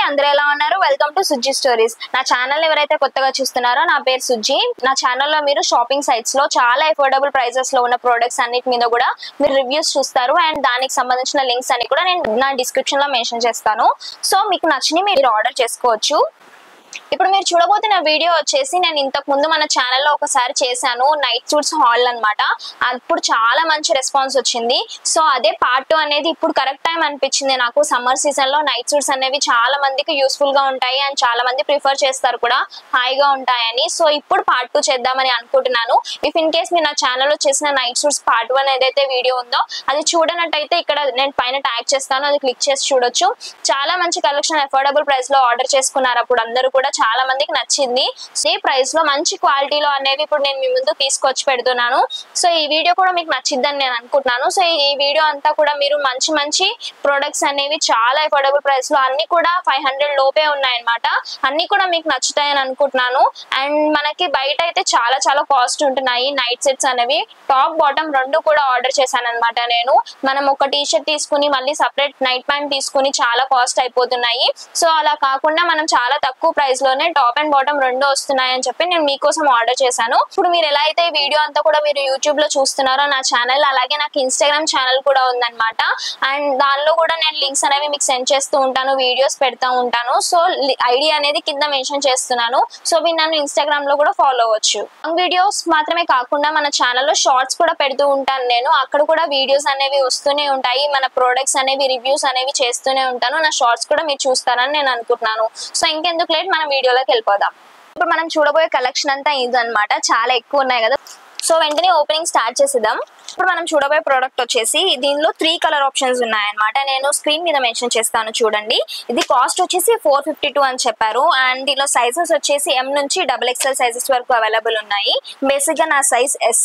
అందరూ ఎలా ఉన్నారు? Welcome to Sujji stories. నా ఛానల్ ఎవరైతే కొత్తగా చూస్తున్నారో నా పేరు సుజ్జి. నా ఛానల్లో మీరు షాపింగ్ సైట్స్ లో చాలా అఫోర్డబుల్ ప్రైజెస్ లో ఉన్న ప్రొడక్ట్స్ అన్నిటి మీద కూడా మీరు రివ్యూస్ చూస్తారు అండ్ దానికి సంబంధించిన లింక్స్ అన్ని కూడా నేను నా డిస్క్రిప్షన్ లో మెన్షన్ చేస్తాను. సో మీకు నచ్చిని మీరు ఆర్డర్ చేసుకోవచ్చు. ఇప్పుడు మీరు చూడబోతున్న వీడియో వచ్చేసి నేను ఇంతకు ముందు మన ఛానల్లో ఒకసారి చేశాను, నైట్ సూట్స్ హాల్ అన్నమాట. అప్పుడు చాలా మంచి రెస్పాన్స్ వచ్చింది. సో అదే పార్ట్ 2 అనేది ఇప్పుడు కరెక్ట్ టైం అనిపించింది నాకు. సమ్మర్ సీజన్ లో నైట్ సూట్స్ అనేవి చాలా మందికి యూస్ఫుల్ గా ఉంటాయి అండ్ చాలా మంది ప్రిఫర్ చేస్తారు కూడా, హాయిగా ఉంటాయని. సో ఇప్పుడు పార్ట్ 2 చేద్దామని అనుకుంటున్నాను. ఇఫ్ ఇన్ కేస్ మీరు నా ఛానల్లో చేసిన నైట్ సూట్స్ పార్ట్ 1 ఏదైతే వీడియో ఉందో అది చూడనట్టయితే ఇక్కడ నేను పైన ట్యాగ్ చేస్తాను, అది క్లిక్ చేసి చూడొచ్చు. చాలా మంచి కలెక్షన్ అఫోర్డబుల్ ప్రైస్ లో ఆర్డర్ చేసుకున్నారు. అప్పుడు అందరూ కూడా చాలా మందికి నచ్చింది. ఏ ప్రైస్ లో మంచి క్వాలిటీలో అనేవి ఇప్పుడు నేను మీ ముందు తీసుకొచ్చి పెడుతున్నాను. సో ఈ వీడియో కూడా మీకు నచ్చిద్దని నేను అనుకుంటున్నాను. సో ఈ వీడియో అంతా కూడా మీరు మంచి మంచి ప్రొడక్ట్స్ అనేవి చాలా అఫోర్డబుల్ ప్రైస్ లో అన్ని కూడా 500 లోపే ఉన్నాయన్నమాట. అన్ని కూడా మీకు నచ్చుతాయని అనుకుంటున్నాను. అండ్ మనకి బయట అయితే చాలా చాలా కాస్ట్ ఉంటున్నాయి నైట్ సెట్స్ అనేవి. టాప్ బాటమ్ రెండు కూడా ఆర్డర్ చేశాను అనమాట నేను. మనం ఒక టీ షర్ట్ తీసుకుని మళ్ళీ సపరేట్ నైట్ ప్యాంట్ తీసుకుని చాలా కాస్ట్ అయిపోతున్నాయి. సో అలా కాకుండా మనం చాలా తక్కువ ప్రైస్ లోనే టాప్ అండ్ బాటమ్ రెండు వస్తున్నాయని చెప్పి నేను మీకోసం ఆర్డర్ చేశాను. ఇప్పుడు మీరు ఎలా అయితే ఈ వీడియో అంతా కూడా మీరు యూట్యూబ్ లో చూస్తున్నారో నా ఛానల్, అలాగే నాకు ఇన్స్టాగ్రామ్ ఛానల్ కూడా ఉందన్నమాట. అండ్ దానిలో కూడా నేను లింక్స్ అనేవి మీకు సెండ్ చేస్తూ ఉంటాను, వీడియోస్ పెడతా ఉంటాను. సో ఐడి అనేది కింద మెన్షన్ చేస్తున్నాను. సో మీరు నన్ను ఇన్స్టాగ్రామ్ లో కూడా ఫాలో అవ్వచ్చు. వీడియోస్ మాత్రమే కాకుండా మన ఛానల్లో షార్ట్స్ కూడా పెడుతూ ఉంటాను నేను. అక్కడ కూడా వీడియోస్ అనేవి వస్తూనే ఉంటాయి, మన ప్రొడక్ట్స్ అనేవి రివ్యూస్ అనేవి చేస్తూనే ఉంటాను. నా షార్ట్స్ కూడా మీరు చూస్తారని నేను అనుకుంటున్నాను. సో ఇంకెందుకు లేట్ మనం వీడియోలోకి వెళ్ళిపోదాం. ఇప్పుడు మనం చూడబోయే కలెక్షన్ అంతా ఇదన్నమాట. చాలా ఎక్కువ ఉన్నాయి కదా. సో వెంటనే ఓపెనింగ్ స్టార్ట్ చేసేద్దాం. ఇప్పుడు మనం చూడబోయే ప్రోడక్ట్ వచ్చేసి దీనిలో 3 కలర్ ఆప్షన్స్ ఉన్నాయన్నమాట. నేను స్క్రీన్ మీద మెన్షన్ చేస్తాను చూడండి. ఇది కాస్ట్ వచ్చేసి 452 అని చెప్పారు. అండ్ దీనిలో సైజెస్ వచ్చేసి M నుంచి XXL సైజెస్ వరకు అవైలబుల్ ఉన్నాయి. బేసిక్ గా నా సైజ్ S.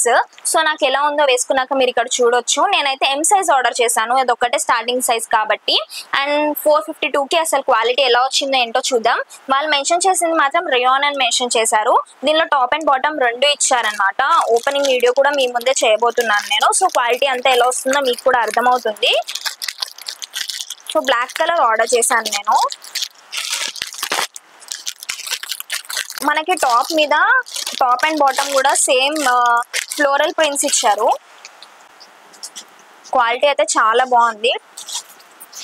సో నాకు ఎలా ఉందో వేసుకున్నాక మీరు ఇక్కడ చూడొచ్చు. నేనైతే M సైజ్ ఆర్డర్ చేశాను, అది ఒకటే స్టార్టింగ్ సైజ్ కాబట్టి. అండ్ 452కి అసలు క్వాలిటీ ఎలా వచ్చిందో ఏంటో చూద్దాం. వాళ్ళు మెన్షన్ చేసింది మాత్రం రేయాన్ అని మెన్షన్ చేశారు. దీనిలో టాప్ అండ్ బాటమ్ రెండు ఇచ్చారనమాట. ఓపెనింగ్ వీడియో కూడా మీ ముందే చేయబోతున్నాను నేను. సో క్వాలిటీ అంతా ఎలా వస్తుందో మీకు కూడా అర్థమవుతుంది. సో బ్లాక్ కలర్ ఆర్డర్ చేశాను నేను. మనకి టాప్ మీద టాప్ అండ్ బాటమ్ కూడా సేమ్ ఫ్లోరల్ ప్రింట్స్ ఇచ్చారు. క్వాలిటీ అయితే చాలా బాగుంది,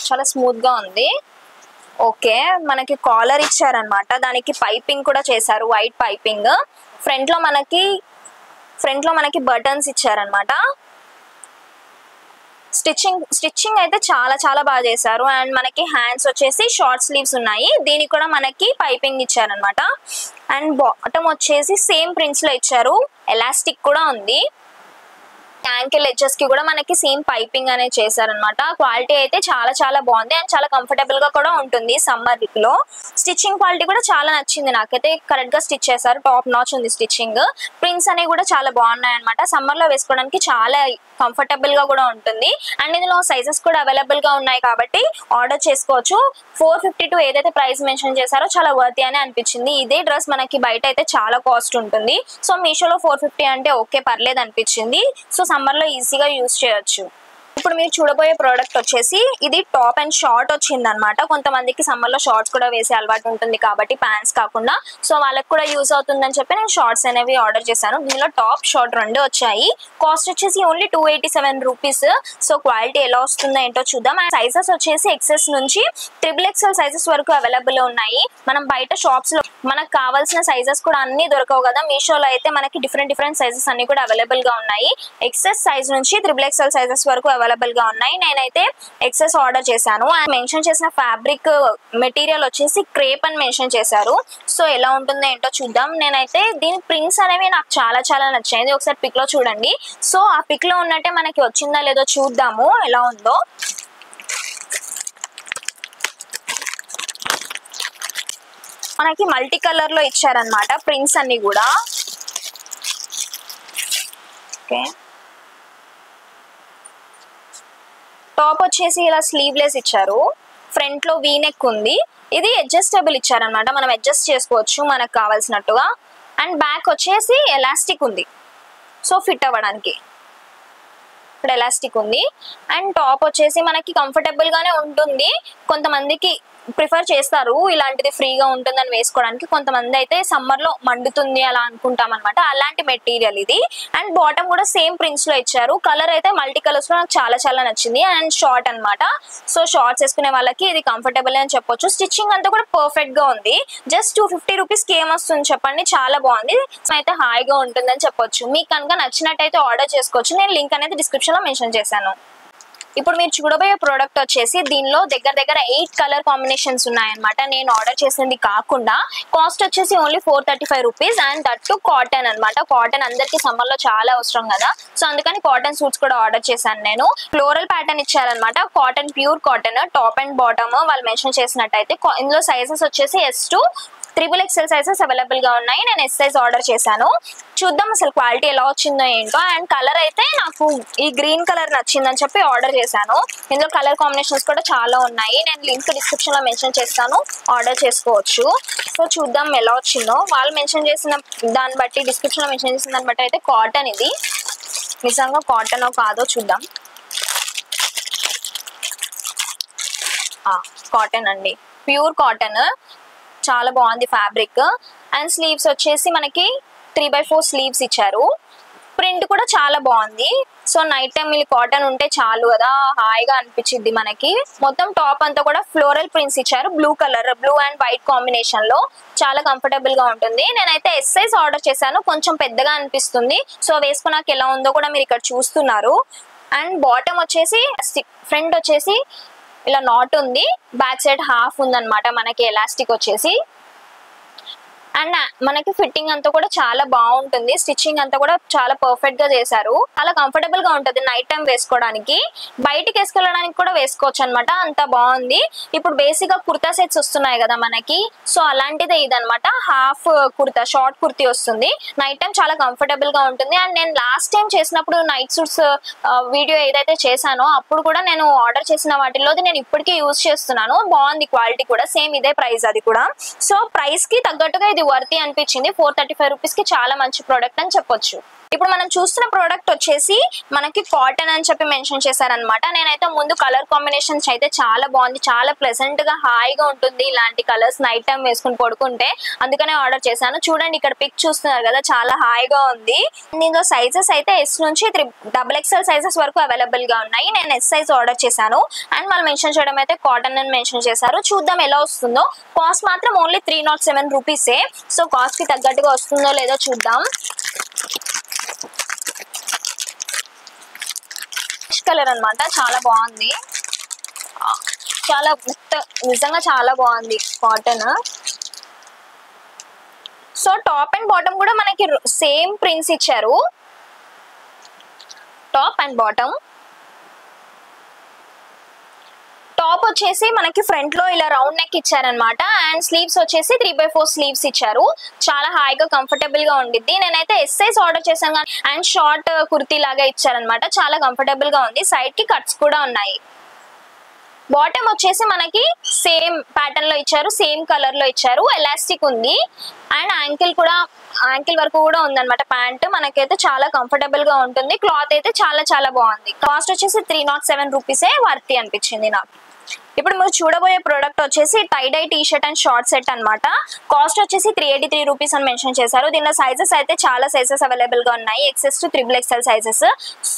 చాలా స్మూత్ గా ఉంది. ఓకే, మనకి కాలర్ ఇచ్చారనమాట, దానికి పైపింగ్ కూడా చేశారు, వైట్ పైపింగ్. ఫ్రంట్ లో మనకి బటన్స్ ఇచ్చారనమాట. స్టిచ్చింగ్ అయితే చాలా చాలా బాగా చేశారు. అండ్ మనకి హ్యాండ్స్ వచ్చేసి షార్ట్ స్లీవ్స్ ఉన్నాయి, దీనికి కూడా మనకి పైపింగ్ ఇచ్చారనమాట. అండ్ బాటమ్ వచ్చేసి సేమ్ ప్రింట్స్ లో ఇచ్చారు, ఎలాస్టిక్ కూడా ఉంది. యాంకిల్ ఎడ్జెస్ కి కూడా మనకి సేమ్ పైపింగ్ అనేది చేశారనమాట. క్వాలిటీ అయితే చాలా చాలా బాగుంది అండ్ చాలా కంఫర్టబుల్ గా కూడా ఉంటుంది సమ్మర్ లో. స్టిచ్చింగ్ క్వాలిటీ కూడా చాలా నచ్చింది నాకైతే. కరెక్ట్ గా స్టిచ్ చేశారు, టాప్ నాచ్ ఉంది స్టిచ్చింగ్. ప్రింట్స్ అనేవి కూడా చాలా బాగున్నాయి అనమాట. సమ్మర్ లో వేసుకోవడానికి చాలా కంఫర్టబుల్ గా కూడా ఉంటుంది. అండ్ ఇందులో సైజెస్ కూడా అవైలబుల్ గా ఉన్నాయి కాబట్టి ఆర్డర్ చేసుకోవచ్చు. 452 ఏదైతే ప్రైస్ మెన్షన్ చేశారో చాలా వర్తీ అని అనిపించింది. ఇదే డ్రెస్ మనకి బయట అయితే చాలా కాస్ట్ ఉంటుంది. సో మీషోలో 450 అంటే ఓకే, పర్లేదు అనిపించింది. సో సమ్మర్ లో ఈజీగా యూజ్ చేయొచ్చు. ఇప్పుడు మీరు చూడబోయే ప్రోడక్ట్ వచ్చేసి ఇది టాప్ అండ్ షార్ట్ వచ్చింది అనమాట. కొంతమందికి సమ్మర్ లో షార్ట్స్ కూడా వేసే అలవాటు ఉంటుంది కాబట్టి ప్యాంట్స్ కాకుండా, సో వాళ్ళకి కూడా యూజ్ అవుతుందని చెప్పి నేను షార్ట్స్ అనేవి ఆర్డర్ చేశాను. దీనిలో టాప్ షార్ట్ రెండు వచ్చాయి. కాస్ట్ వచ్చేసి ఓన్లీ 287 రూపీస్. సో క్వాలిటీ ఎలా వస్తుందో ఏంటో చూద్దాం. అండ్ సైజెస్ వచ్చేసి XS నుంచి XXL సైజెస్ వరకు అవైలబుల్ ఉన్నాయి. మనం బయట షాప్స్ లో మనకు కావాల్సిన సైజెస్ కూడా అన్ని దొరకవు కదా, మీషోలో అయితే మనకి డిఫరెంట్ సైజెస్ అన్ని కూడా అవైలబుల్ గా ఉన్నాయి. XS సైజ్ నుంచి XXL సైజెస్ వరకు అవైలబుల్ గా ఉన్నాయి. నేనైతే XS ఆర్డర్ చేశాను. అండ్ మెన్షన్ చేసిన ఫ్యాబ్రిక్ మెటీరియల్ వచ్చేసి క్రేప్ అని మెన్షన్ చేశారు. సో ఎలా ఉంటుందో ఏంటో చూద్దాం. నేనైతే దీని ప్రింట్స్ అనేవి నాకు చాలా చాలా నచ్చాయి. ఒకసారి పిక్ లో చూడండి. సో ఆ పిక్ లో ఉన్నట్టే మనకి వచ్చిందా లేదో చూద్దాము ఎలా ఉందో. మనకి మల్టీ కలర్ లో ఇచ్చారనమాట ప్రింట్స్ అన్ని కూడా. ఓకే, టాప్ వచ్చేసి ఇలా స్లీవ్లెస్ ఇచ్చారు. ఫ్రంట్ లో వీ నెక్ ఉంది. ఇది అడ్జస్టబుల్ ఇచ్చారనమాట, మనం అడ్జస్ట్ చేసుకోవచ్చు మనకు కావాల్సినట్టుగా. అండ్ బ్యాక్ వచ్చేసి ఎలాస్టిక్ ఉంది, సో ఫిట్ అవ్వడానికి. ఇక్కడ ఎలాస్టిక్ ఉంది. అండ్ టాప్ వచ్చేసి మనకి కంఫర్టబుల్ గానే ఉంటుంది. కొంతమందికి ప్రిఫర్ చేస్తారు ఇలాంటిది ఫ్రీగా ఉంటుందని వేసుకోవడానికి. కొంతమంది అయితే సమ్మర్ లో మండుతుంది అలా అనుకుంటాం అనమాట. అలాంటి మెటీరియల్ ఇది. అండ్ బాటమ్ కూడా సేమ్ ప్రింట్స్ లో ఇచ్చారు. కలర్ అయితే మల్టీ కలర్స్ లో నాకు చాలా చాలా నచ్చింది. అండ్ షార్ట్ అనమాట. సో షార్ట్స్ వేసుకునే వాళ్ళకి ఇది కంఫర్టబుల్ అని చెప్పొచ్చు. స్టిచ్చింగ్ అంతా కూడా పర్ఫెక్ట్ గా ఉంది. జస్ట్ 250 రూపీస్ కి ఏమొస్తుంది చెప్పండి, చాలా బాగుంది. అయితే హాయిగా ఉంటుందని చెప్పొచ్చు. మీకు కనుక నచ్చినట్టయితే ఆర్డర్ చేసుకోవచ్చు. నేను లింక్ అనేది డిస్క్రిప్షన్ లో మెన్షన్ చేశాను. ఇప్పుడు మీరు చూడబోయే ప్రోడక్ట్ వచ్చేసి దీనిలో దగ్గర దగ్గర 8 కలర్ కాంబినేషన్స్ ఉన్నాయన్నమాట. నేను ఆర్డర్ చేసింది కాకుండా కాస్ట్ వచ్చేసి only 435 rupees. And that cotton అనమాట. కాటన్ అందరికి సమ్మర్ లో చాలా అవసరం కదా, సో అందుకని కాటన్ సూట్స్ కూడా ఆర్డర్ చేశాను నేను. ఫ్లోరల్ ప్యాటర్న్ ఇచ్చారనమాట. Cotton, pure cotton, top and bottom వాళ్ళు మెన్షన్ చేసినట్టయితే. ఇందులో సైజెస్ వచ్చేసి S2 XXL సైజెస్ అవైలబుల్ గా ఉన్నాయి. నేను S సైజ్ ఆర్డర్ చేశాను. చూద్దాం అసలు క్వాలిటీ ఎలా వచ్చిందో ఏంటో. అండ్ కలర్ అయితే నాకు ఈ గ్రీన్ కలర్ నచ్చిందని చెప్పి ఆర్డర్ చేశాను. ఇందులో కలర్ కాంబినేషన్స్ కూడా చాలా ఉన్నాయి. నేను లింక్ డిస్క్రిప్షన్ లో మెన్షన్ చేస్తాను, ఆర్డర్ చేసుకోవచ్చు. సో చూద్దాం ఎలా వచ్చిందో. వాళ్ళు మెన్షన్ చేసిన దాన్ని బట్టి, డిస్క్రిప్షన్ లో మెన్షన్ చేసిన దాన్ని బట్టి అయితే కాటన్ ఇది. నిజంగా కాటన్ కాదో చూద్దాం. కాటన్ అండి, ప్యూర్ కాటన్. చాలా బాగుంది ఫ్యాబ్రిక్. అండ్ స్లీవ్స్ వచ్చేసి మనకి 3/4 స్లీవ్స్ ఇచ్చారు. ప్రింట్ కూడా చాలా బాగుంది. సో నైట్ టైం వీళ్ళు కాటన్ ఉంటే చాలు కదా, హాయిగా అనిపించింది మనకి. మొత్తం టాప్ అంతా కూడా ఫ్లోరల్ ప్రింట్స్ ఇచ్చారు. Blue colour, blue and white combination లో చాలా కంఫర్టబుల్ గా ఉంటుంది. నేనైతే S సైజ్ ఆర్డర్ చేశాను. కొంచెం పెద్దగా అనిపిస్తుంది. సో వేసుకున్నాక ఎలా ఉందో కూడా మీరు ఇక్కడ చూస్తున్నారు. అండ్ బాటమ్ వచ్చేసి ఫ్రంట్ వచ్చేసి ఇలా నాట్ ఉంది, బ్యాక్ సైడ్ హాఫ్ ఉందన్నమాట మనకి ఎలాస్టిక్ వచ్చేసి. అండ్ మనకి ఫిట్టింగ్ అంతా కూడా చాలా బాగుంటుంది. స్టిచ్చింగ్ అంతా కూడా చాలా పర్ఫెక్ట్ గా చేశారు. చాలా కంఫర్టబుల్ గా ఉంటుంది నైట్ టైం వేసుకోవడానికి. బయటికి వేసుకెళ్ళడానికి కూడా వేసుకోవచ్చు అనమాట, అంత బాగుంది. ఇప్పుడు బేసిక్ గా కుర్తా సెట్స్ వస్తున్నాయి కదా మనకి, సో అలాంటిదే ఇదనమాట. హాఫ్ కుర్తా, షార్ట్ కుర్తీ వస్తుంది. నైట్ టైం చాలా కంఫర్టబుల్ గా ఉంటుంది. అండ్ నేను లాస్ట్ టైం చేసినప్పుడు నైట్ సూట్స్ వీడియో ఏదైతే చేశానో అప్పుడు కూడా నేను ఆర్డర్ చేసిన వాటిలో నేను ఇప్పటికీ యూజ్ చేస్తున్నాను. బాగుంది క్వాలిటీ కూడా, సేమ్ ఇదే ప్రైస్ అది కూడా. సో ప్రైస్ కి తగ్గట్టుగా ఇది వర్తి అనిపించింది. 435 రూపీస్ కి చాలా మంచి ప్రోడక్ట్ అని చెప్పొచ్చు. ఇప్పుడు మనం చూస్తున్న ప్రోడక్ట్ వచ్చేసి మనకి కాటన్ అని చెప్పి మెన్షన్ చేశారనమాట. నేనైతే ముందు కలర్ కాంబినేషన్స్ అయితే చాలా బాగుంది, చాలా ప్లెజెంట్ గా హాయిగా ఉంటుంది ఇలాంటి కలర్స్ నైట్ టైం వేసుకుని పడుకుంటే, అందుకనే ఆర్డర్ చేశాను. చూడండి ఇక్కడ పిక్ చూస్తున్నారు కదా, చాలా హాయిగా ఉంది. దీనిలో సైజెస్ అయితే S నుంచి XXL సైజెస్ వరకు అవైలబుల్ గా ఉన్నాయి. నేను S సైజ్ ఆర్డర్ చేశాను. అండ్ వాళ్ళు మెన్షన్ చేయడం అయితే కాటన్ అని మెన్షన్ చేశారు. చూద్దాం ఎలా వస్తుందో. కాస్ట్ మాత్రం ఓన్లీ 307 రూపీసే. సో కాస్ట్ కి తగ్గట్టుగా వస్తుందో లేదో చూద్దాం. కలర్ అన్నమాట, చాలా బాగుంది. చాలా నిజంగా చాలా బాగుంది cotton. So top and bottom కూడా మనకి సేమ్ ప్రింట్స్ ఇచ్చారు. Top and bottom. టాప్ వచ్చేసి మనకి ఫ్రంట్ లో ఇలా రౌండ్ నెక్ ఇచ్చారనమాట. అండ్ స్లీవ్స్ వచ్చేసి 3/4 స్లీవ్స్ ఇచ్చారు. చాలా హాయిగా కంఫర్టబుల్ గా ఉండిద్ది. నేనైతే S సైజ్ ఆర్డర్ చేశాను కానీ అండ్ షార్ట్ కుర్తీ లాగా ఇచ్చారనమాట. చాలా కంఫర్టబుల్ గా ఉంది. సైడ్ కి కట్స్ కూడా ఉన్నాయి. బాటమ్ వచ్చేసి మనకి సేమ్ ప్యాటర్న్ లో ఇచ్చారు, సేమ్ కలర్ లో ఇచ్చారు. ఎలాస్టిక్ ఉంది. అండ్ యాంకిల్ వరకు కూడా ఉందన్నమాట ప్యాంట్. మనకైతే చాలా కంఫర్టబుల్ గా ఉంటుంది. క్లాత్ అయితే చాలా చాలా బాగుంది. కాస్ట్ వచ్చేసి 307 రూపీసే వర్తి అనిపించింది నాకు. ఇప్పుడు మీరు చూడబోయే ప్రోడక్ట్ వచ్చేసి tie dye T shirt and short set అనమాట. కాస్ట్ వచ్చేసి 383 రూపీస్ అని మెన్షన్ చేశారు. దీనిలో సైజెస్ అయితే చాలా సైజెస్ అవైలబుల్ గా ఉన్నాయి. XS to XXL sizes.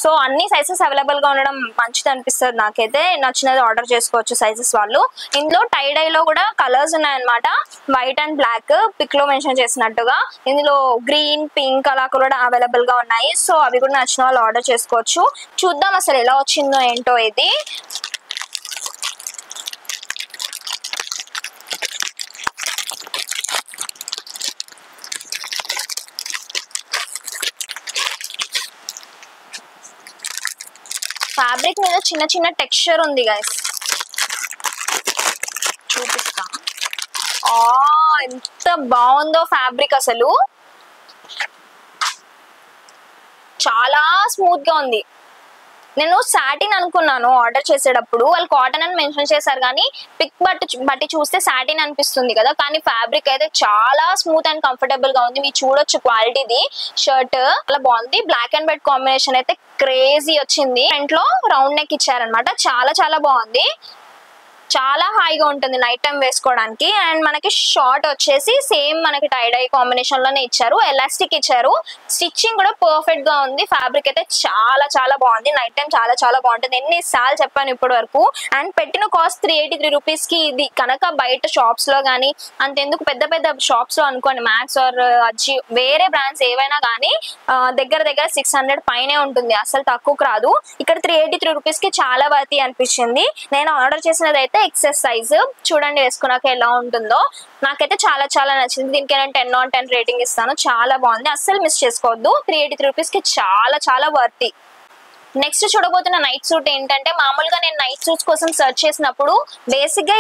So అన్ని సైజెస్ అవైలబుల్ గా ఉండడం మంచిది అనిపిస్తుంది నాకైతే. నచ్చినది ఆర్డర్ చేసుకోవచ్చు సైజెస్ వాళ్ళు. ఇందులో టై డై లో కూడా కలర్స్ ఉన్నాయన్నమాట. వైట్ అండ్ బ్లాక్ పిక్ లో మెన్షన్ చేసినట్టుగా. ఇందులో గ్రీన్, పింక్ అలా కూడా అవైలబుల్ గా ఉన్నాయి. సో అవి కూడా నచ్చిన వాళ్ళు ఆర్డర్ చేసుకోవచ్చు. చూద్దాం అసలు ఎలా వచ్చిందో ఏంటో ఇది. ఫ్యాబ్రిక్ మీద చిన్న చిన్న టెక్స్చర్ ఉంది గైస్, చూపిస్తా. ఎంత బాగుందో ఫ్యాబ్రిక్, అసలు చాలా స్మూత్ గా ఉంది. నేను సాటిన్ అనుకున్నాను ఆర్డర్ చేసేటప్పుడు, వాళ్ళు కాటన్ అని మెన్షన్ చేశారు కానీ పిక్ బట్టి చూస్తే సాటిన్ అనిపిస్తుంది కదా, కానీ ఫ్యాబ్రిక్ అయితే చాలా స్మూత్ అండ్ కంఫర్టబుల్ గా ఉంది. మీరు చూడొచ్చు క్వాలిటీది. షర్ట్ చాలా బాగుంది. బ్లాక్ అండ్ వైట్ కాంబినేషన్ అయితే క్రేజీ వచ్చింది. ఫ్రంట్ లో రౌండ్ నెక్ ఇచ్చారనమాట. చాలా చాలా బాగుంది. చాలా హాయిగా ఉంటుంది నైట్ టైం వేసుకోవడానికి. అండ్ మనకి షార్ట్ వచ్చేసి సేమ్ మనకి టై డై కాంబినేషన్ లోనే ఇచ్చారు, ఎలాస్టిక్ ఇచ్చారు. స్టిచ్చింగ్ కూడా పర్ఫెక్ట్ గా ఉంది. ఫ్యాబ్రిక్ అయితే చాలా చాలా బాగుంది. నైట్ టైం చాలా చాలా బాగుంటుంది. ఎన్నిసార్లు చెప్పాను ఇప్పటి వరకు. అండ్ పెట్టిన కాస్ట్ 383 రూపీస్ కి ఇది కనుక బయట షాప్స్ లో కానీ అంతెందుకు పెద్ద పెద్ద షాప్స్ లో అనుకోండి, మ్యాక్స్ ఆర్ అజ్జి వేరే బ్రాండ్స్ ఏవైనా కానీ దగ్గర దగ్గర 600 పైనే ఉంటుంది, అసలు తక్కువకు రాదు. ఇక్కడ 383 రూపీస్ కి చాలా వర్తి అనిపించింది. నేను ఆర్డర్ చేసినది అయితే ఎక్సెస్ సైజ్. చూడండి వేసుకున్నాక ఎలా ఉంటుందో. నాకైతే చాలా చాలా నచ్చింది. దీనికి నేను 10/10 రేటింగ్ ఇస్తాను. చాలా బాగుంది, అస్సలు మిస్ చేసుకోవద్దు. 383 రూపీస్ కి చాలా చాలా వర్తి. నెక్స్ట్ చూడబోతున్న నైట్ సూట్ ఏంటంటే, మామూలుగా నేను నైట్ సూట్స్ కోసం సెర్చ్ చేసినప్పుడు బేసిక్ గా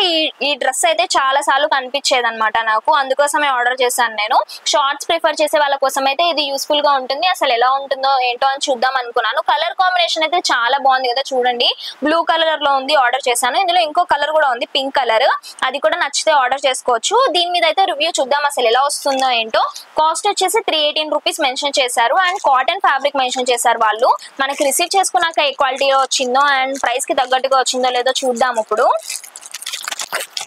ఈ డ్రెస్ అయితే చాలా సార్లు కనిపించేది అనమాట నాకు, అందుకోసమే ఆర్డర్ చేశాను. నేను షార్ట్స్ ప్రిఫర్ చేసే వాళ్ళ కోసం అయితే ఇది యూస్ఫుల్ గా ఉంటుంది. అసలు ఎలా ఉంటుందో ఏంటో అని చూద్దాం అనుకున్నాను. కలర్ కాంబినేషన్ అయితే చాలా బాగుంది కదా, చూడండి బ్లూ కలర్ లో ఉంది. ఆర్డర్ చేశాను. ఇందులో ఇంకో కలర్ కూడా ఉంది, పింక్ కలర్. అది కూడా నచ్చితే ఆర్డర్ చేసుకోవచ్చు. దీని మీద అయితే రివ్యూ చూద్దాం అసలు ఎలా వస్తుందో ఏంటో. కాస్ట్ వచ్చేసి 318 రూపీస్ మెన్షన్ చేశారు. అండ్ కాటన్ ఫ్యాబ్రిక్ మెన్షన్ చేశారు వాళ్ళు. మనకి రిసీవ్ చేసుకున్నాక ఏ క్వాలిటీలో వచ్చిందో అండ్ ప్రైస్ కి తగ్గట్టుగా వచ్చిందో లేదో చూద్దాం. ఇప్పుడు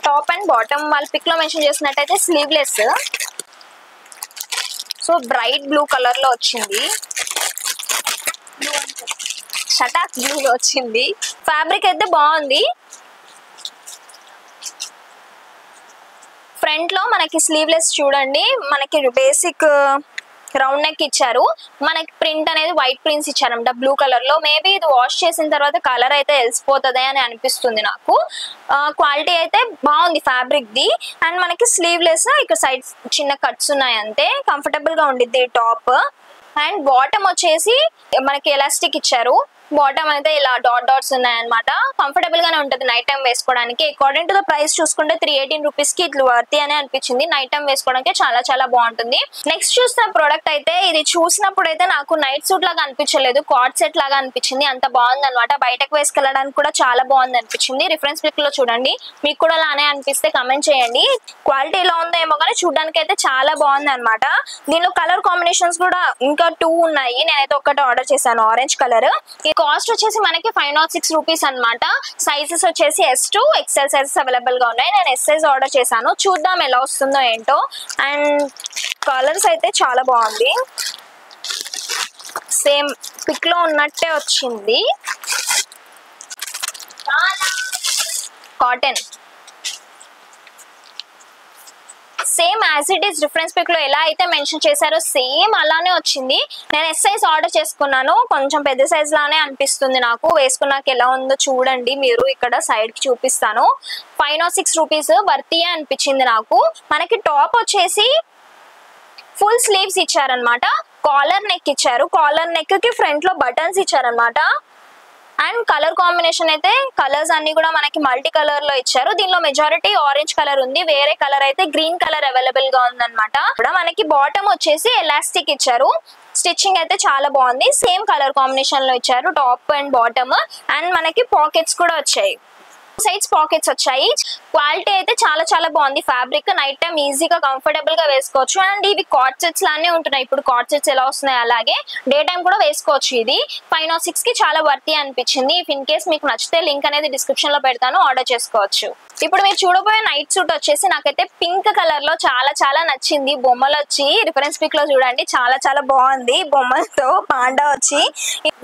టాప్ అండ్ బాటమ్ వాళ్ళు పిక్ లో మెన్షన్ చేసినట్టయితే sleeveless, so bright blue colour లో వచ్చింది. షటాక్ బ్లూ లో వచ్చింది. ఫ్యాబ్రిక్ అయితే బాగుంది. ఫ్రంట్ లో మనకి స్లీవ్లెస్ చూడండి, మనకి బేసిక్ రౌండ్ నెక్ ఇచ్చారు. మనకి ప్రింట్ అనేది వైట్ ప్రింట్స్ ఇచ్చారంట బ్లూ కలర్ లో. మేబీ ఇది వాష్ చేసిన తర్వాత కలర్ అయితే వెలిసిపోతుంది అని అనిపిస్తుంది నాకు. క్వాలిటీ అయితే బాగుంది ఫ్యాబ్రిక్ ది. అండ్ మనకి స్లీవ్లెస్ ఇక్కడ సైడ్ చిన్న కట్స్ ఉన్నాయి అంతే. కంఫర్టబుల్ గా ఉండిద్ది టాప్. అండ్ బాటమ్ వచ్చేసి మనకి ఎలాస్టిక్ ఇచ్చారు. బాటమ్ అయితే ఇలా డాట్ డాట్స్ ఉన్నాయన్నమాట. కంఫర్టబుల్ గానే ఉంటుంది నైట్ టైం వేసుకోవడానికి. అకార్డింగ్ టు ద ప్రైస్ చూసుకుంటే 318 రూపీస్ కి ఇట్లా వర్తి అని అనిపించింది. నైట్ టైం వేసుకోవడానికి చాలా చాలా బాగుంటుంది. నెక్స్ట్ చూస్తున్న ప్రోడక్ట్ అయితే ఇది చూసినప్పుడు అయితే నాకు నైట్ సూట్ లాగా అనిపించలేదు, కార్డ్ సెట్ లాగా అనిపించింది. అంత బాగుంది అనమాట. బయటకు వేసుకెళ్ళడానికి కూడా చాలా బాగుంది అనిపించింది. రిఫరెన్స్ పిక్ లో చూడండి, మీకు కూడా అలానే అనిపిస్తే కమెంట్ చేయండి. క్వాలిటీ ఎలా ఉందో ఏమో కానీ చూడడానికి అయితే చాలా బాగుంది అనమాట. దీనిలో కలర్ కాంబినేషన్స్ కూడా ఇంకా 2 ఉన్నాయి. నేనైతే ఒకటి ఆర్డర్ చేశాను, ఆరెంజ్ కలర్. కాస్ట్ వచ్చేసి మనకి 506 రూపీస్ అనమాట. సైజెస్ వచ్చేసి S2 XL సైజెస్ అవైలబుల్ గా ఉన్నాయి. నేను S సైజ్ ఆర్డర్ చేశాను. చూద్దాం ఎలా వస్తుందో ఏంటో. అండ్ కలర్స్ అయితే చాలా బాగుంది, సేమ్ పిక్ లో ఉన్నట్టే వచ్చింది. Cotton same as it is reference pic లో ఎలా అయితే మెన్షన్ చేశారో సేమ్ అలానే వచ్చింది. నేను S సైజ్ ఆర్డర్ చేసుకున్నాను. కొంచెం పెద్ద సైజ్ లానే అనిపిస్తుంది నాకు. వేసుకున్నాక ఎలా ఉందో చూడండి మీరు, ఇక్కడ సైడ్ కి చూపిస్తాను. 506 రూపీస్ వర్తియే అనిపించింది నాకు. మనకి టాప్ వచ్చేసి ఫుల్ స్లీవ్స్ ఇచ్చారనమాట. కాలర్ నెక్ ఇచ్చారు. కాలర్ నెక్ కి ఫ్రంట్ లో బటన్స్ ఇచ్చారనమాట. అండ్ కలర్ కాంబినేషన్ అయితే కలర్స్ అన్ని కూడా మనకి మల్టీ కలర్ లో ఇచ్చారు. దీనిలో మెజారిటీ ఆరెంజ్ కలర్ ఉంది, వేరే కలర్ అయితే గ్రీన్ కలర్ అవైలబుల్ గా ఉందన్నమాట. మనకి బాటమ్ వచ్చేసి ఎలాస్టిక్ ఇచ్చారు. స్టిచ్చింగ్ అయితే చాలా బాగుంది. సేమ్ కలర్ కాంబినేషన్ లో ఇచ్చారు టాప్ అండ్ బాటమ్. అండ్ మనకి పాకెట్స్ కూడా వచ్చాయి, సైడ్స్ పాకెట్స్ వచ్చాయి. క్వాలిటీ అయితే చాలా చాలా బాగుంది. ఫ్యాబ్రిక్ నైట్ టైం ఈజీగా కంఫర్టబుల్ గా వేసుకోవచ్చు. అండ్ ఇవి కార్డ్ సెట్స్ లానే ఉంటున్నాయి. ఇప్పుడు కార్డ్ సెట్స్ ఎలా వస్తున్నాయి అలాగే డే టైం కూడా వేసుకోవచ్చు. ఇది 506 కి చాలా వర్తి అనిపించింది. ఇఫ్ ఇన్ కేస్ మీకు నచ్చితే లింక్ అనేది డిస్క్రిప్షన్ లో పెడతాను, ఆర్డర్ చేసుకోవచ్చు. ఇప్పుడు మీరు చూడబోయే నైట్ సూట్ వచ్చేసి నాకైతే పింక్ కలర్ లో చాలా చాలా నచ్చింది. బొమ్మలు వచ్చి రిఫరెన్స్ పిక్ లో చూడండి, చాలా చాలా బాగుంది. బొమ్మలతో పాండా వచ్చి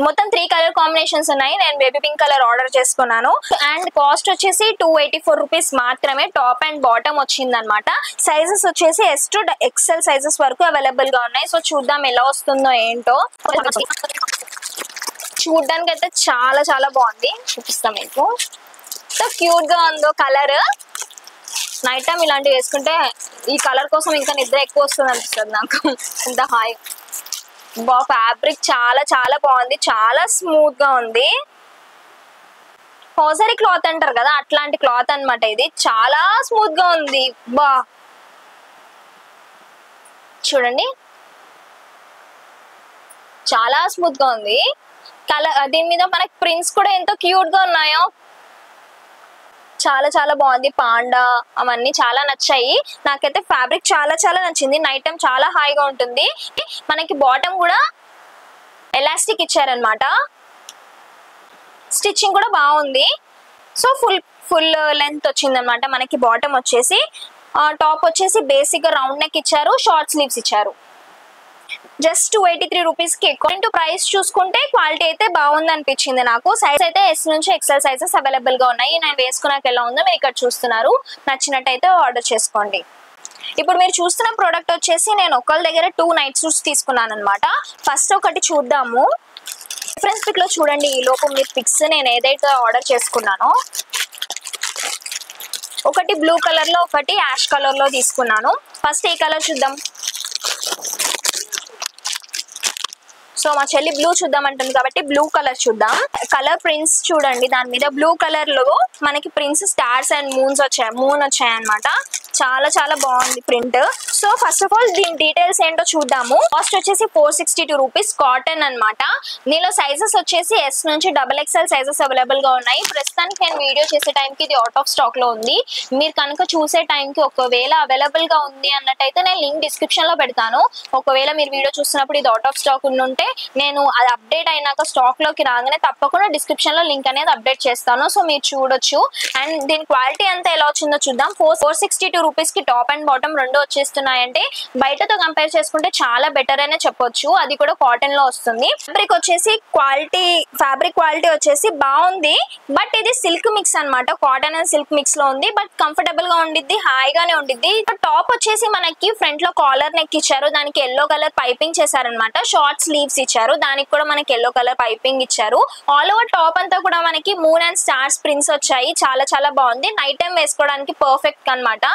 మొత్తం 3 కలర్ కాంబినేషన్స్ ఉన్నాయి. నేను బేబీ పింక్ కలర్ ఆర్డర్ చేసుకున్నాను. అండ్ కాస్ట్ వచ్చేసి 284 రూపీస్ మాత్రమే. టాప్ అండ్ బాటమ్ వచ్చింది అనమాట. సైజెస్ వచ్చేసి S2 XL సైజెస్ వరకు అవైలబుల్ గా ఉన్నాయి. సో చూద్దాం ఎలా వస్తుందో ఏంటో. చూడడానికి అయితే చాలా చాలా బాగుంది, చూపిస్తాం మీకు. ఎంత క్యూట్ గా ఉందో కలర్. నైట్ టైం ఇలాంటివి వేసుకుంటే ఈ కలర్ కోసం ఇంకా నిద్ర ఎక్కువ వస్తుంది అనిపిస్తుంది నాకు. ఎంత హాయ్. ఫ్యాబ్రిక్ చాలా చాలా బాగుంది, చాలా స్మూత్ గా ఉంది. హోజరీ క్లాత్ అంటారు కదా, అట్లాంటి క్లాత్ అన్నమాట. ఇది చాలా స్మూత్ గా ఉంది. చూడండి చాలా స్మూత్ గా ఉంది. కలర్ దీని మీద మనకి ప్రింట్స్ కూడా ఎంతో క్యూట్ గా ఉన్నాయో. చాలా చాలా బాగుంది. పాండా అవన్నీ చాలా నచ్చాయి నాకైతే. ఫ్యాబ్రిక్ చాలా చాలా నచ్చింది. నైట్ టైం చాలా హాయిగా ఉంటుంది. మనకి బాటమ్ కూడా ఎలాస్టిక్ ఇచ్చారనమాట. స్టిచ్చింగ్ కూడా బాగుంది. సో ఫుల్ లెంత్ వచ్చింది అనమాట మనకి. బాటమ్ వచ్చేసి టాప్ వచ్చేసి బేసిక్ గా రౌండ్ నెక్ ఇచ్చారు, షార్ట్ స్లీవ్స్ ఇచ్చారు. జస్ట్ 283 రూపీస్ కి. అకార్డింగ్ టు ప్రైస్ చూసుకుంటే క్వాలిటీ అయితే బాగుంది అనిపించింది నాకు. సైజ్ అయితే ఎస్ నుంచి ఎక్సెల్ సైజెస్ అవైలబుల్ గా ఉన్నాయి. నేను వేసుకున్నాక ఎలా ఉందో మీరు ఇక్కడ చూస్తున్నారు. నచ్చినట్టయితే ఆర్డర్ చేసుకోండి. ఇప్పుడు మీరు చూస్తున్న ప్రోడక్ట్ వచ్చేసి నేను ఒకళ్ళ దగ్గర 2 నైట్ సూట్స్ తీసుకున్నాను అనమాట. ఫస్ట్ ఒకటి చూద్దాము. రిఫరెన్స్ పిక్ లో చూడండి, ఈ లోపు మీరు పిక్స్ నేను ఏదైతే ఆర్డర్ చేసుకున్నానో. ఒకటి బ్లూ కలర్ లో, ఒకటి యాష్ కలర్ లో తీసుకున్నాను. ఫస్ట్ ఈ కలర్ చూద్దాం. సో మా చెల్లి బ్లూ చూద్దాం అంటుంది కాబట్టి బ్లూ కలర్ చూద్దాం. కలర్ ప్రింట్స్ చూడండి, దాని మీద బ్లూ కలర్ లో మనకి ప్రింట్స్ స్టార్స్ అండ్ మూన్ వచ్చాయి అనమాట. చాలా చాలా బాగుంది print. So first of all దీని డీటెయిల్స్ ఏంటో చూద్దాము. కాస్ట్ వచ్చేసి 462 రూపీస్. కాటన్ అనమాట. దీనిలో సైజెస్ వచ్చేసి ఎస్ నుంచి XXL సైజెస్ అవైలబుల్ గా ఉన్నాయి. ప్రస్తుతానికి నేను వీడియో చేసే టైంకి ఇది అవుట్ ఆఫ్ స్టాక్ లో ఉంది. మీరు కనుక చూసే టైంకి ఒకవేళ అవైలబుల్ గా ఉంది అన్నట్టయితే నేను లింక్ డిస్క్రిప్షన్ లో పెడతాను. ఒకవేళ మీరు వీడియో చూస్తున్నప్పుడు ఇది అవుట్ ఆఫ్ స్టాక్ ఉంటే నేను అది అప్డేట్ అయినాక స్టాక్ లోకి రాగానే తప్పకుండా డిస్క్రిప్షన్ లో లింక్ అనేది అప్డేట్ చేస్తాను. సో మీరు చూడొచ్చు. అండ్ దీని క్వాలిటీ అంతా ఎలా వచ్చిందో చూద్దాం. 462 రూపీస్ కి టాప్ అండ్ బాటమ్ రెండు వచ్చేస్తున్నాయంటే బయటతో కంపేర్ చేసుకుంటే చాలా బెటర్ అనే చెప్పొచ్చు. అది కూడా కాటన్ లో వస్తుంది. ఫ్యాబ్రిక్ క్వాలిటీ వచ్చేసి బాగుంది. బట్ ఇది సిల్క్ మిక్స్ అనమాట. కాటన్ అండ్ సిల్క్ మిక్స్ లో ఉంది. బట్ కంఫర్టబుల్ గా ఉండిద్ది, హాయిగానే ఉండిద్ది. టాప్ వచ్చేసి మనకి ఫ్రంట్ లో కాలర్ నెక్ ఇచ్చారు, దానికి ఎల్లో కలర్ పైపింగ్ చేశారనమాట. షార్ట్ స్లీవ్స్ ఇచ్చారు, దానికి కూడా మనకి ఎల్లో కలర్ పైపింగ్ ఇచ్చారు. ఆల్ ఓవర్ టాప్ అంతా కూడా మనకి మూన్ అండ్ స్టార్స్ ప్రింట్స్ వచ్చాయి. చాలా చాలా బాగుంది. నైట్ టైం వేసుకోవడానికి పర్ఫెక్ట్ అనమాట.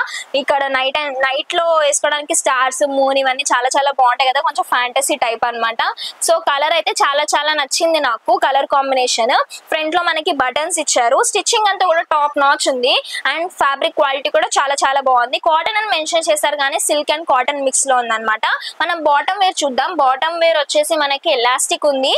ఇక్కడ నైట్ లో వేసుకోవడానికి స్టార్స్, మూన్ ఇవన్నీ చాలా చాలా బాగుంటాయి కదా, కొంచెం ఫ్యాంటసీ టైప్ అనమాట. సో కలర్ అయితే చాలా చాలా నచ్చింది నాకు. Colour combination. ఫ్రంట్ లో మనకి బటన్స్ ఇచ్చారు. స్టిచ్చింగ్ అంతా కూడా టాప్ నాచ్ ఉంది. అండ్ ఫ్యాబ్రిక్ క్వాలిటీ కూడా చాలా చాలా బాగుంది. కాటన్ అని మెన్షన్ చేశారు కానీ సిల్క్ అండ్ కాటన్ మిక్స్ లో ఉందన్నమాట. మనం బాటమ్ వేర్ చూద్దాం. బాటమ్ వేర్ వచ్చేసి మనకి ఎలాస్టిక్ ఉంది.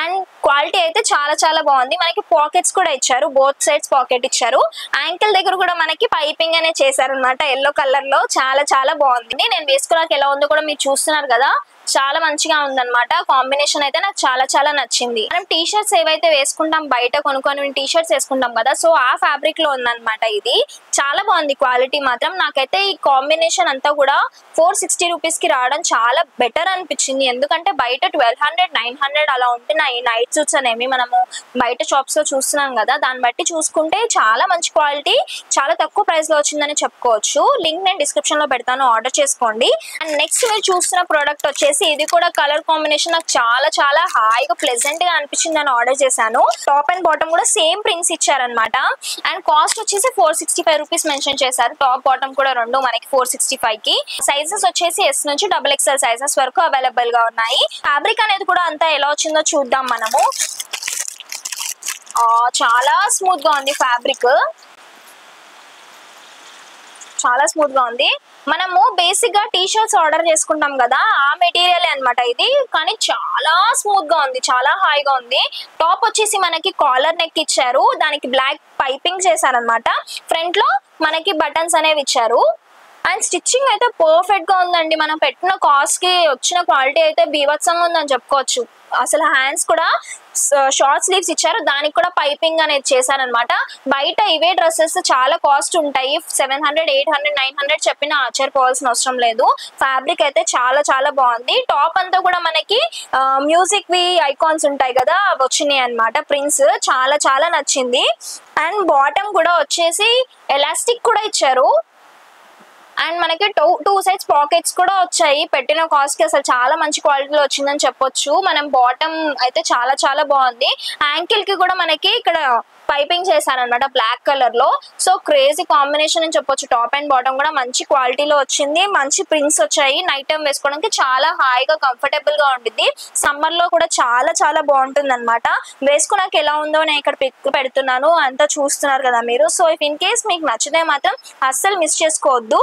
అండ్ క్వాలిటీ అయితే చాలా చాలా బాగుంది. మనకి పాకెట్స్ కూడా ఇచ్చారు, బోత్ సైడ్స్ పాకెట్ ఇచ్చారు. యాంకిల్ దగ్గర కూడా మనకి పైపింగ్ అనే చేశారు అనమాట, ఎల్లో కలర్ లో. చాలా చాలా బాగుంది. నేను వేసుకున్నాక ఎలా ఉందో కూడా మీరు చూస్తున్నారు కదా, చాలా మంచిగా ఉందన్నమాట. కాంబినేషన్ అయితే నాకు చాలా చాలా నచ్చింది. మనం టీ షర్ట్స్ ఏవైతే వేసుకుంటాం బయట కొనుక్కొని టీ షర్ట్స్ వేసుకుంటాం కదా, సో ఆ ఫ్యాబ్రిక్ లో ఉందన్నమాట. ఇది చాలా బాగుంది క్వాలిటీ మాత్రం. నాకైతే ఈ కాంబినేషన్ అంతా కూడా 460 రూపీస్ కి రావడం చాలా బెటర్ అనిపించింది. ఎందుకంటే బయట 1200, 900 అలా ఉంటున్నాయి నైట్ సూట్స్ అనేవి. మనము బయట షాప్స్ లో చూస్తున్నాం కదా, దాన్ని బట్టి చూసుకుంటే చాలా మంచి క్వాలిటీ, చాలా తక్కువ ప్రైస్ లో వచ్చిందని చెప్పుకోవచ్చు. లింక్ నేను డిస్క్రిప్షన్ లో పెడతాను, ఆర్డర్ చేసుకోండి. అండ్ నెక్స్ట్ మీరు చూస్తున్న ప్రోడక్ట్ వచ్చేసి ఇది కూడా కలర్ కాంబినేషన్ నాకు చాలా చాలా హాయిగా ప్లెజెంట్ గా అనిపించింది. నేను ఆర్డర్ చేశాను. టాప్ అండ్ బాటమ్ కూడా సేమ్ ప్రింట్స్ ఇచ్చారనమాట. అండ్ కాస్ట్ వచ్చేసి 465 రూపీస్ మెన్షన్ చేశారు. టాప్ బాటమ్ కూడా రెండు మనకి 465 కి. సైజెస్ వచ్చేసి ఎస్ నుంచి XXL సైజెస్ వరకు అవైలబుల్ గా ఉన్నాయి. ఫ్యాబ్రిక్ అనేది కూడా అంతా ఎలా వచ్చిందో చూద్దాం మనము. చాలా స్మూత్ గా ఉంది ఫ్యాబ్రిక్, చాలా స్మూత్ గా ఉంది. మనము బేసిక్ గా టీ షర్ట్స్ ఆర్డర్ చేసుకుంటాం కదా, ఆ మెటీరియల్ అన్నమాట ఇది. కానీ చాలా స్మూత్ గా ఉంది, చాలా హాయిగా ఉంది. టాప్ వచ్చేసి మనకి కాలర్ నెక్ ఇచ్చారు, దానికి బ్లాక్ పైపింగ్ చేశారనమాట. ఫ్రంట్ లో మనకి బటన్స్ అనేవి ఇచ్చారు. అండ్ స్టిచ్చింగ్ అయితే పర్ఫెక్ట్ గా ఉందండి. మనం పెట్టిన కాస్ట్ కి వచ్చిన క్వాలిటీ అయితే బీభత్సంగా ఉందని చెప్పుకోవచ్చు. అసలు హ్యాండ్స్ కూడా షార్ట్ స్లీవ్స్ ఇచ్చారు, దానికి కూడా పైపింగ్ అనేది చేశారనమాట. బయట ఇవే డ్రెస్సెస్ చాలా కాస్ట్ ఉంటాయి, 700, 800, 900 చెప్పినా ఆశ్చర్యపోవాల్సిన అవసరం లేదు. ఫ్యాబ్రిక్ అయితే చాలా చాలా బాగుంది. టాప్ అంతా కూడా మనకి మ్యూజిక్ వి ఐకాన్స్ ఉంటాయి కదా, అవి వచ్చినాయి అనమాట ప్రింట్స్. చాలా చాలా నచ్చింది. అండ్ బాటమ్ కూడా వచ్చేసి ఎలాస్టిక్ కూడా ఇచ్చారు. అండ్ మనకి టూ సైడ్స్ పాకెట్స్ కూడా వచ్చాయి. పెట్టిన కాస్ట్ కి అసలు చాలా మంచి క్వాలిటీలో వచ్చిందని చెప్పొచ్చు. మనం బాటమ్ అయితే చాలా చాలా బాగుంది. యాంకిల్ కి కూడా మనకి ఇక్కడ పైపింగ్ చేశారనమాట బ్లాక్ కలర్ లో. సో క్రేజీ కాంబినేషన్ అని చెప్పొచ్చు. టాప్ అండ్ బాటమ్ కూడా మంచి క్వాలిటీలో వచ్చింది. మంచి ప్రింట్స్ వచ్చాయి. నైట్ టైం వేసుకోవడానికి చాలా హాయిగా కంఫర్టబుల్ గా ఉంటుంది. సమ్మర్ లో కూడా చాలా చాలా బాగుంటుంది అనమాట. వేసుకున్నాక ఎలా ఉందో నేను ఇక్కడ పిక్ పెడుతున్నాను, అంతా చూస్తున్నారు కదా మీరు. సో ఇఫ్ ఇన్ కేస్ మీకు నచ్చితే మాత్రం అస్సలు మిస్ చేసుకోవద్దు.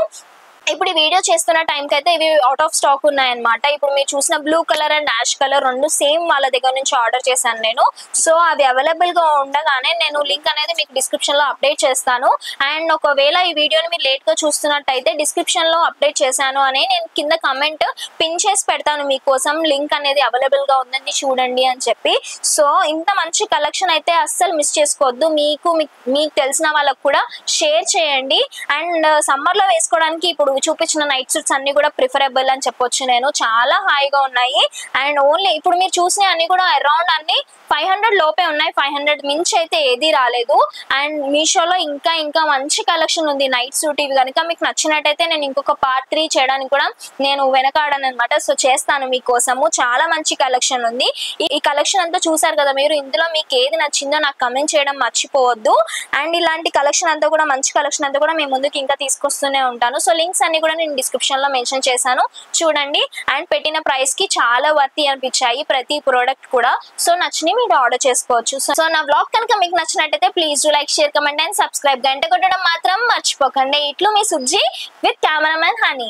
ఇప్పుడు ఈ వీడియో చేస్తున్న టైంకి అయితే ఇవి అవుట్ ఆఫ్ స్టాక్ ఉన్నాయన్నమాట. ఇప్పుడు మీరు చూసిన blue colour and ash colour రెండు సేమ్ వాళ్ళ దగ్గర నుంచి ఆర్డర్ చేశాను నేను. సో అవి అవైలబుల్ గా ఉండగానే నేను లింక్ అనేది మీకు డిస్క్రిప్షన్ లో అప్డేట్ చేస్తాను. అండ్ ఒకవేళ ఈ వీడియోని మీరు లేట్ గా చూస్తున్నట్టయితే డిస్క్రిప్షన్ లో అప్డేట్ చేశాను అని నేను కింద కమెంట్ పిన్ చేసి పెడతాను మీకోసం, లింక్ అనేది అవైలబుల్ గా ఉందండి చూడండి అని చెప్పి. సో ఇంత మంచి కలెక్షన్ అయితే అస్సలు మిస్ చేసుకోవద్దు. మీకు తెలిసిన వాళ్ళకు కూడా షేర్ చేయండి. అండ్ సమ్మర్ లో వేసుకోవడానికి ఇప్పుడు చూపించిన నైట్ సూట్స్ అన్ని కూడా ప్రిఫరబుల్ అని చెప్పొచ్చు నేను. చాలా హాయిగా ఉన్నాయి. అండ్ ఓన్లీ ఇప్పుడు మీరు చూసిన అన్ని కూడా అరౌండ్ అన్ని 500 లోపే ఉన్నాయి. 500 మించి అయితే ఏది రాలేదు. అండ్ మీషోలో ఇంకా మంచి కలెక్షన్ ఉంది నైట్ సూట్. ఇవి కనుక మీకు నచ్చినట్టయితే నేను ఇంకొక పార్ట్ 3 చేయడానికి కూడా నేను వెనకాడను అనమాట. సో చేస్తాను మీకోసము. చాలా మంచి కలెక్షన్ ఉంది. ఈ కలెక్షన్ అంతా చూసారు కదా మీరు. ఇందులో మీకు ఏది నచ్చిందో నాకు కమెంట్ చేయడం మర్చిపోవద్దు. అండ్ ఇలాంటి కలెక్షన్ అంతా కూడా మంచి కలెక్షన్ అంతా కూడా మేము ముందుకు ఇంకా తీసుకొస్తూనే ఉంటాను. సో లింక్స్ అన్ని కూడా నేను డిస్క్రిప్షన్ లో మెన్షన్ చేశాను చూడండి. అండ్ పెట్టిన ప్రైస్ కి చాలా వర్తి అనిపించాయి ప్రతి ప్రోడక్ట్ కూడా. సో నచ్చిని మీరు ఆర్డర్ చేసుకోవచ్చు. సో నా వ్లాగ్ కనుక మీకు నచ్చినట్టయితే please do like, share, comment and subscribe. గంట కొట్టడం మాత్రం మర్చిపోకండి. ఇట్లు మీ సుజ్జి విత్ కెమెరామెన్ హనీ.